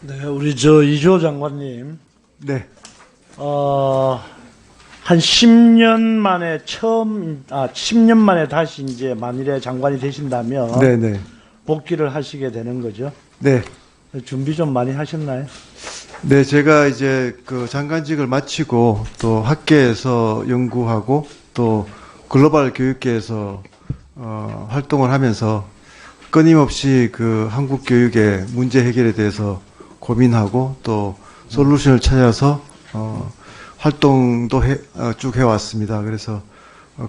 네, 우리 저 이주호 장관님, 네, 한 10년 만에 10년 만에 다시 이제 만일에 장관이 되신다면 네, 네, 복귀를 하시게 되는 거죠. 네, 준비 좀 많이 하셨나요? 네. 제가 이제 그 장관직을 마치고 또 학계에서 연구하고 또 글로벌 교육계에서 활동을 하면서 끊임없이 그 한국 교육의 문제 해결에 대해서 고민하고 또 솔루션을 찾아서 활동도 쭉 해왔습니다. 그래서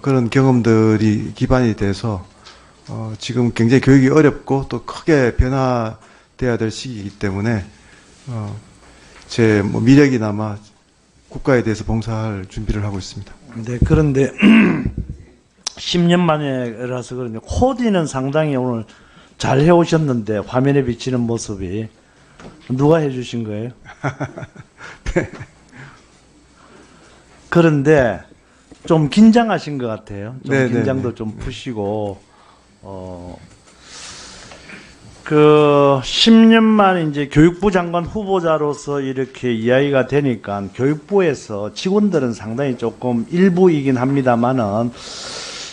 그런 경험들이 기반이 돼서 지금 굉장히 교육이 어렵고 또 크게 변화돼야 될 시기이기 때문에 제 뭐 미래기나마 국가에 대해서 봉사할 준비를 하고 있습니다. 네, 그런데 10년 만에라서 그런데 코디는 상당히 오늘 잘 해오셨는데 화면에 비치는 모습이 누가 해주신 거예요? 네. 그런데 좀 긴장하신 것 같아요. 좀 네, 긴장도 네, 좀 푸시고 그 10년 만에 이제 교육부 장관 후보자로서 이렇게 이야기가 되니까 교육부에서 직원들은 상당히 조금 일부이긴 합니다만은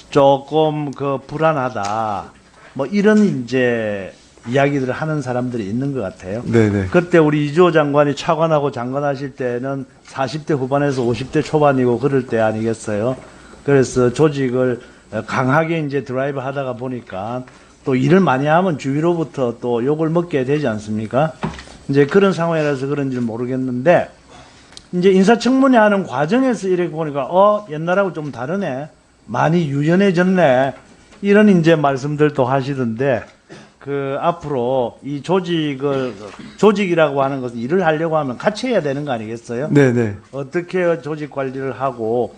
조금 그 불안하다. 뭐 이런 이제 이야기들을 하는 사람들이 있는 것 같아요. 네, 네. 그때 우리 이주호 장관이 차관하고 장관하실 때는 40대 후반에서 50대 초반이고 그럴 때 아니겠어요? 그래서 조직을 강하게 이제 드라이브 하다가 보니까 또 일을 많이 하면 주위로부터 또 욕을 먹게 되지 않습니까? 이제 그런 상황이라서 그런지 모르겠는데 이제 인사청문회 하는 과정에서 이렇게 보니까 옛날하고 좀 다르네. 많이 유연해졌네. 이런 이제 말씀들도 하시던데 그 앞으로 이 조직이라고 하는 것은 일을 하려고 하면 같이 해야 되는 거 아니겠어요? 네, 네. 어떻게 조직 관리를 하고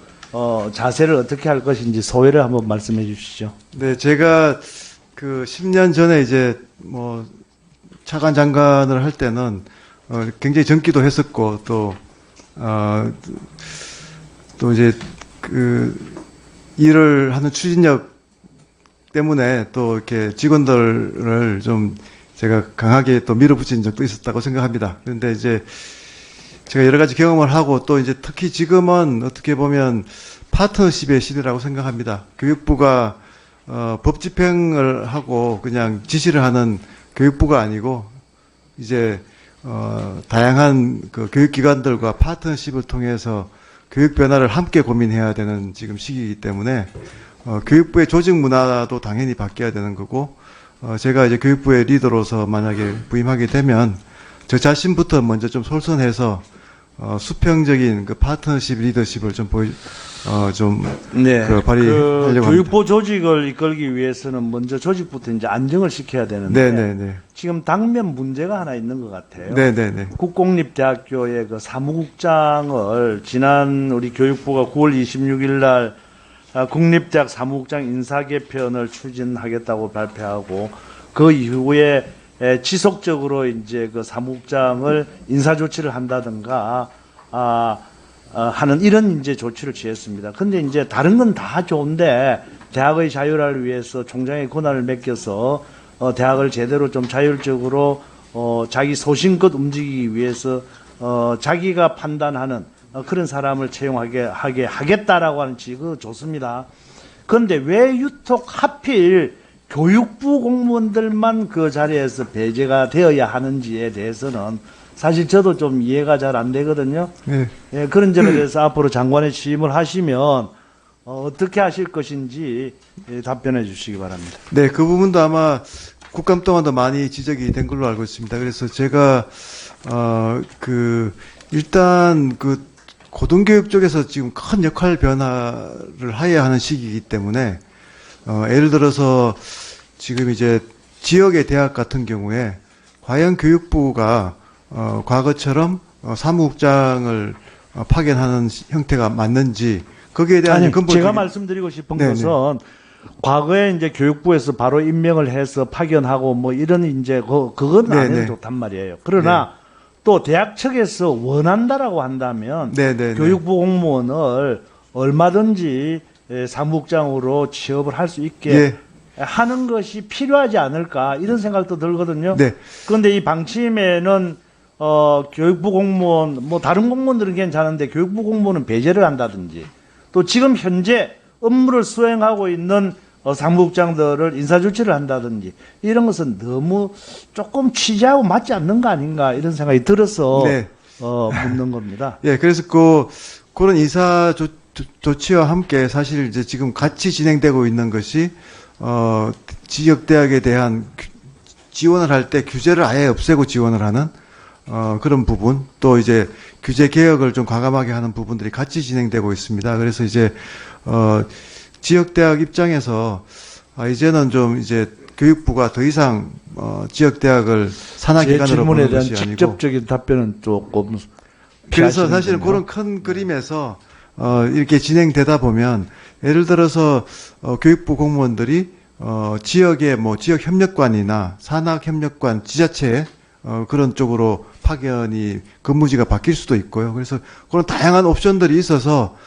자세를 어떻게 할 것인지 소회를 한번 말씀해 주시죠. 네, 제가 그 10년 전에 이제 뭐 차관 장관을 할 때는 굉장히 젊기도 했었고 또 이제 그 일을 하는 추진력 때문에 또 이렇게 직원들을 좀 제가 강하게 또 밀어붙인 적도 있었다고 생각합니다. 그런데 이제 제가 여러 가지 경험을 하고 또 이제 특히 지금은 어떻게 보면 파트너십의 시대라고 생각합니다. 교육부가 법 집행을 하고 그냥 지시를 하는 교육부가 아니고 이제 다양한 그 교육기관들과 파트너십을 통해서 교육 변화를 함께 고민해야 되는 지금 시기이기 때문에 교육부의 조직 문화도 당연히 바뀌어야 되는 거고 제가 이제 교육부의 리더로서 만약에 부임하게 되면 저 자신부터 먼저 좀 솔선해서 수평적인 그 파트너십 리더십을 좀 네. 발휘하려고 합니다. 교육부 조직을 이끌기 위해서는 먼저 조직부터 이제 안정을 시켜야 되는데 네네네. 지금 당면 문제가 하나 있는 것 같아요. 네네네. 국공립대학교의 그 사무국장을 지난 우리 교육부가 9월 26일 날 국립대학 사무국장 인사 개편을 추진하겠다고 발표하고 그 이후에 지속적으로 이제 그 사무국장을 인사 조치를 한다든가 하는 이런 이제 조치를 취했습니다. 근데 이제 다른 건 다 좋은데 대학의 자율화를 위해서 총장의 권한을 맡겨서 대학을 제대로 좀 자율적으로 자기 소신껏 움직이기 위해서 자기가 판단하는 그런 사람을 채용하게 하겠다라고 하는 그 좋습니다. 그런데 왜 유독 하필 교육부 공무원들만 그 자리에서 배제가 되어야 하는지에 대해서는 사실 저도 좀 이해가 잘 안 되거든요. 네. 예, 그런 점에 대해서 앞으로 장관에 취임을 하시면 어떻게 하실 것인지 답변해 주시기 바랍니다. 네, 그 부분도 아마 국감 동안도 많이 지적이 된 걸로 알고 있습니다. 그래서 제가 일단 그 고등교육 쪽에서 지금 큰 역할 변화를 해야 하는 시기이기 때문에 예를 들어서 지금 이제 지역의 대학 같은 경우에 과연 교육부가 과거처럼 사무국장을 파견하는 형태가 맞는지 거기에 대한 근본적인 제가 말씀드리고 싶은 네네. 것은 과거에 이제 교육부에서 바로 임명을 해서 파견하고 뭐 이런 이제 그건 안 해도 네네. 좋단 말이에요. 그러나 또 대학 측에서 원한다라고 한다면 네네네. 교육부 공무원을 얼마든지 사무국장으로 취업을 할 수 있게 예. 하는 것이 필요하지 않을까 이런 생각도 들거든요. 네. 그런데 이 방침에는 교육부 공무원, 뭐 다른 공무원들은 괜찮은데 교육부 공무원은 배제를 한다든지 또 지금 현재 업무를 수행하고 있는 사무국장들을 인사조치를 한다든지 이런 것은 너무 조금 취지하고 맞지 않는 거 아닌가 이런 생각이 들어서 네. 묻는 겁니다. 예, 그래서 그런 인사 조치와 함께 사실 이제 지금 같이 진행되고 있는 것이 지역 대학에 대한 지원을 할 때 규제를 아예 없애고 지원을 하는 그런 부분, 또 이제 규제 개혁을 좀 과감하게 하는 부분들이 같이 진행되고 있습니다. 그래서 이제 지역 대학 입장에서 이제는 좀 이제 교육부가 더 이상 지역 대학을 산하 제 기관으로 질문에 보는 대한 것이 아니고, 직접적인 답변은 조금 그래서 피하시는군요. 사실은 그런 큰 그림에서 이렇게 진행되다 보면 예를 들어서 교육부 공무원들이 지역의 뭐 지역 협력관이나 산학 협력관 지자체 그런 쪽으로 파견이 근무지가 바뀔 수도 있고요. 그래서 그런 다양한 옵션들이 있어서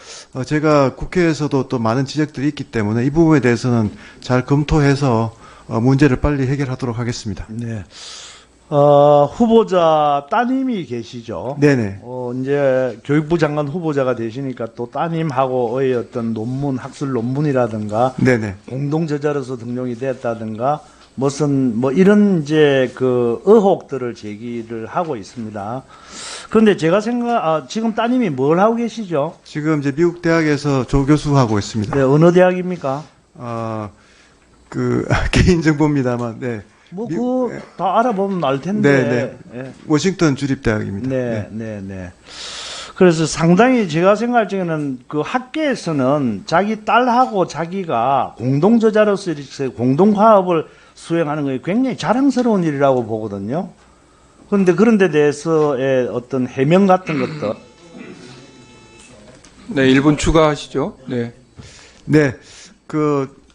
제가 국회에서도 또 많은 지적들이 있기 때문에 이 부분에 대해서는 잘 검토해서 문제를 빨리 해결하도록 하겠습니다. 네. 후보자 따님이 계시죠? 네네. 이제 교육부 장관 후보자가 되시니까 또 따님하고의 어떤 논문, 학술 논문이라든가 네네. 공동 저자로서 등록이 됐다든가 무슨 뭐 이런 이제 그 의혹들을 제기를 하고 있습니다. 그런데 제가 지금 따님이 뭘 하고 계시죠? 지금 이제 미국 대학에서 조교수하고 있습니다. 네, 어느 대학입니까? 개인정보입니다만, 네. 뭐 그거 다 알아보면 알 텐데. 네, 예. 워싱턴 주립대학입니다. 네. 그래서 상당히 제가 생각할 적에는 그 학계에서는 자기 딸하고 자기가 공동 저자로서 이렇게 공동 화합을 수행하는 것이 굉장히 자랑스러운 일이라고 보거든요. 그런데 그런 데 대해서의 어떤 해명 같은 것도 네, 1분 추가하시죠. 네. 네,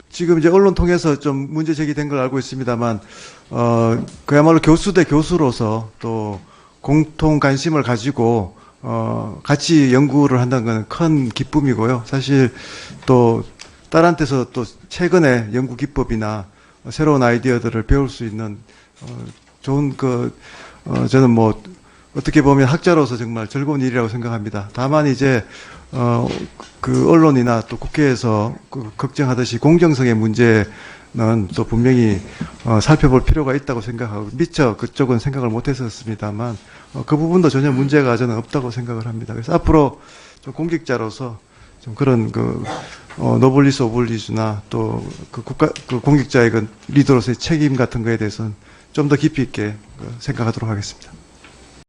지금 이제 언론 통해서 좀 문제 제기된 걸 알고 있습니다만, 그야말로 교수 대 교수로서 또 공통 관심을 가지고, 같이 연구를 한다는 건 큰 기쁨이고요. 사실 또 딸한테서 또 최근에 연구 기법이나 새로운 아이디어들을 배울 수 있는, 좋은 저는 뭐, 어떻게 보면 학자로서 정말 즐거운 일이라고 생각합니다. 다만 이제, 언론이나 또 국회에서 걱정하듯이 공정성의 문제는 또 분명히 살펴볼 필요가 있다고 생각하고 미처 그쪽은 생각을 못했었습니다만 그 부분도 전혀 문제가 저는 없다고 생각을 합니다. 그래서 앞으로 좀 공직자로서 좀 그런 노블리스 오블리주나 또 공직자의 리더로서의 책임 같은 거에 대해서는 좀 더 깊이 있게 생각하도록 하겠습니다.